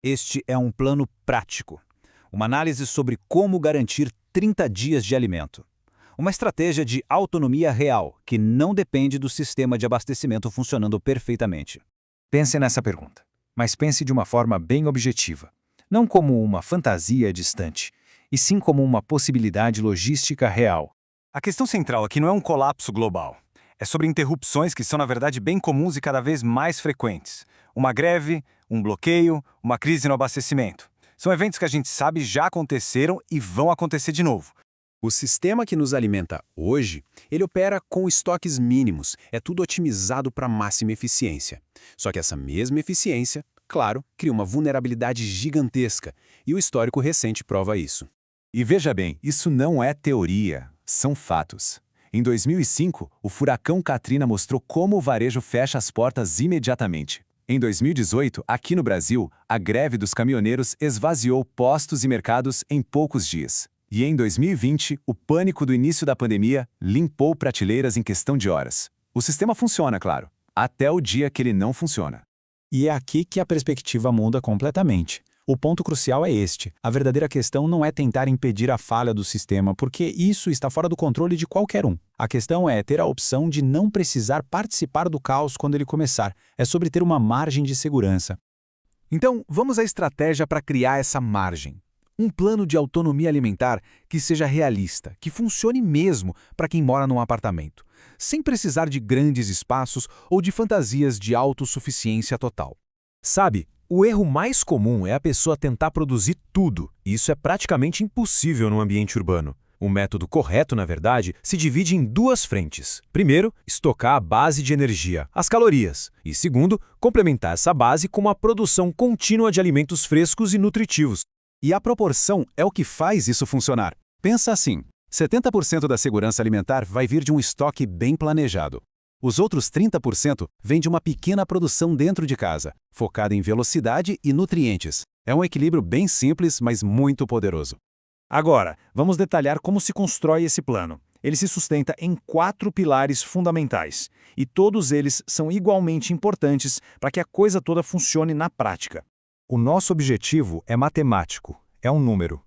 Este é um plano prático. Uma análise sobre como garantir 30 dias de alimento. Uma estratégia de autonomia real, que não depende do sistema de abastecimento funcionando perfeitamente. Pense nessa pergunta, mas pense de uma forma bem objetiva. Não como uma fantasia distante, e sim como uma possibilidade logística real. A questão central aqui não é um colapso global. É sobre interrupções que são, na verdade, bem comuns e cada vez mais frequentes. Uma greve, um bloqueio, uma crise no abastecimento. São eventos que a gente sabe já aconteceram e vão acontecer de novo. O sistema que nos alimenta hoje, ele opera com estoques mínimos, é tudo otimizado para máxima eficiência. Só que essa mesma eficiência, claro, cria uma vulnerabilidade gigantesca, e o histórico recente prova isso. E veja bem, isso não é teoria, são fatos. Em 2005, o furacão Katrina mostrou como o varejo fecha as portas imediatamente. Em 2018, aqui no Brasil, a greve dos caminhoneiros esvaziou postos e mercados em poucos dias. E em 2020, o pânico do início da pandemia limpou prateleiras em questão de horas. O sistema funciona, claro, até o dia que ele não funciona. E é aqui que a perspectiva muda completamente. O ponto crucial é este. A verdadeira questão não é tentar impedir a falha do sistema, porque isso está fora do controle de qualquer um. A questão é ter a opção de não precisar participar do caos quando ele começar. É sobre ter uma margem de segurança. Então, vamos à estratégia para criar essa margem. Um plano de autonomia alimentar que seja realista, que funcione mesmo para quem mora num apartamento, sem precisar de grandes espaços ou de fantasias de autossuficiência total. Sabe, o erro mais comum é a pessoa tentar produzir tudo. Isso é praticamente impossível no ambiente urbano. O método correto, na verdade, se divide em duas frentes. Primeiro, estocar a base de energia, as calorias. E segundo, complementar essa base com uma produção contínua de alimentos frescos e nutritivos. E a proporção é o que faz isso funcionar. Pensa assim, 70% da segurança alimentar vai vir de um estoque bem planejado. Os outros 30% vêm de uma pequena produção dentro de casa, focada em velocidade e nutrientes. É um equilíbrio bem simples, mas muito poderoso. Agora, vamos detalhar como se constrói esse plano. Ele se sustenta em 4 pilares fundamentais, e todos eles são igualmente importantes para que a coisa toda funcione na prática. O nosso objetivo é matemático, é um número.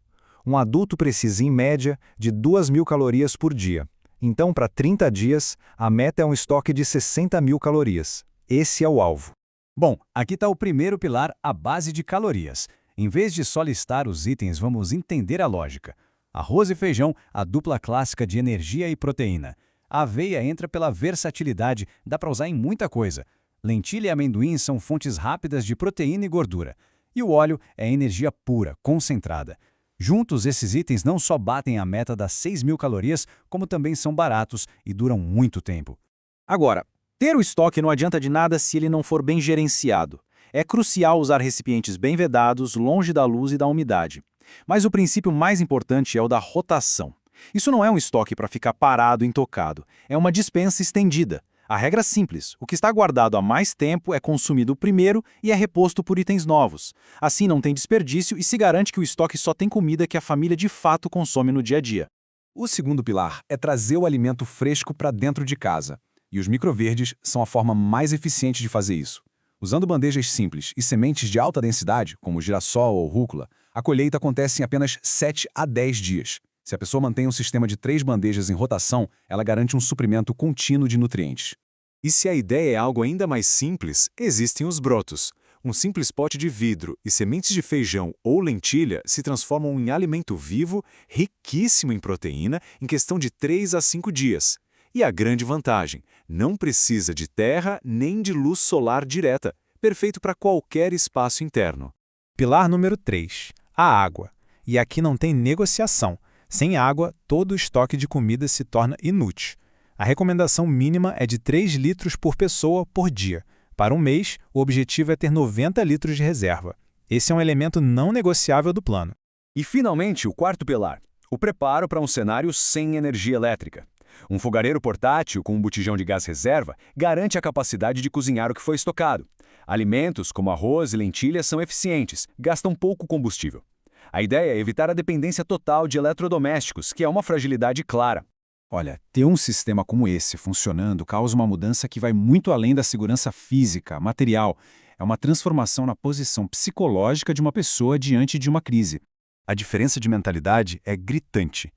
Um adulto precisa, em média, de 2.000 calorias por dia. Então, para 30 dias, a meta é um estoque de 60.000 calorias. Esse é o alvo. Bom, aqui está o primeiro pilar, a base de calorias. Em vez de só listar os itens, vamos entender a lógica. Arroz e feijão, a dupla clássica de energia e proteína. A aveia entra pela versatilidade, dá para usar em muita coisa. Lentilha e amendoim são fontes rápidas de proteína e gordura. E o óleo é energia pura, concentrada. Juntos, esses itens não só batem a meta das 6.000 calorias, como também são baratos e duram muito tempo. Agora, ter o estoque não adianta de nada se ele não for bem gerenciado. É crucial usar recipientes bem vedados, longe da luz e da umidade. Mas o princípio mais importante é o da rotação. Isso não é um estoque para ficar parado, intocado. É uma despensa estendida. A regra é simples, o que está guardado há mais tempo é consumido primeiro e é reposto por itens novos. Assim não tem desperdício e se garante que o estoque só tem comida que a família de fato consome no dia a dia. O segundo pilar é trazer o alimento fresco para dentro de casa. E os microverdes são a forma mais eficiente de fazer isso. Usando bandejas simples e sementes de alta densidade, como girassol ou rúcula, a colheita acontece em apenas 7 a 10 dias. Se a pessoa mantém um sistema de 3 bandejas em rotação, ela garante um suprimento contínuo de nutrientes. E se a ideia é algo ainda mais simples, existem os brotos. Um simples pote de vidro e sementes de feijão ou lentilha se transformam em alimento vivo, riquíssimo em proteína, em questão de 3 a 5 dias. E a grande vantagem, não precisa de terra nem de luz solar direta, perfeito para qualquer espaço interno. Pilar número 3, a água. E aqui não tem negociação. Sem água, todo o estoque de comida se torna inútil. A recomendação mínima é de 3 litros por pessoa por dia. Para um mês, o objetivo é ter 90 litros de reserva. Esse é um elemento não negociável do plano. E, finalmente, o quarto pilar, o preparo para um cenário sem energia elétrica. Um fogareiro portátil com um botijão de gás reserva garante a capacidade de cozinhar o que foi estocado. Alimentos como arroz e lentilha são eficientes, gastam pouco combustível. A ideia é evitar a dependência total de eletrodomésticos, que é uma fragilidade clara. Olha, ter um sistema como esse funcionando causa uma mudança que vai muito além da segurança física, material. É uma transformação na posição psicológica de uma pessoa diante de uma crise. A diferença de mentalidade é gritante.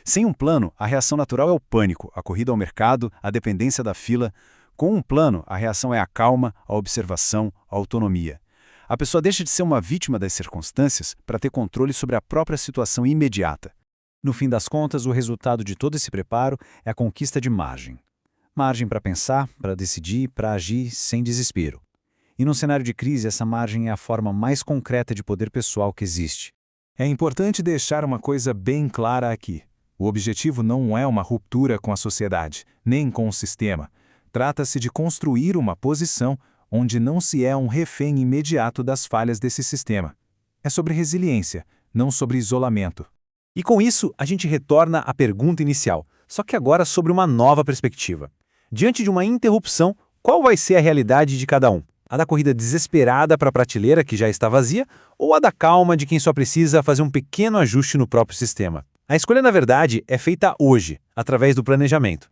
Sem um plano, a reação natural é o pânico, a corrida ao mercado, a dependência da fila. Com um plano, a reação é a calma, a observação, a autonomia. A pessoa deixa de ser uma vítima das circunstâncias para ter controle sobre a própria situação imediata. No fim das contas, o resultado de todo esse preparo é a conquista de margem. Margem para pensar, para decidir, para agir sem desespero. E num cenário de crise, essa margem é a forma mais concreta de poder pessoal que existe. É importante deixar uma coisa bem clara aqui. O objetivo não é uma ruptura com a sociedade, nem com o sistema. Trata-se de construir uma posição onde não se é um refém imediato das falhas desse sistema. É sobre resiliência, não sobre isolamento. E com isso, a gente retorna à pergunta inicial, só que agora sobre uma nova perspectiva. Diante de uma interrupção, qual vai ser a realidade de cada um? A da corrida desesperada para a prateleira que já está vazia ou a da calma de quem só precisa fazer um pequeno ajuste no próprio sistema? A escolha, na verdade, é feita hoje, através do planejamento.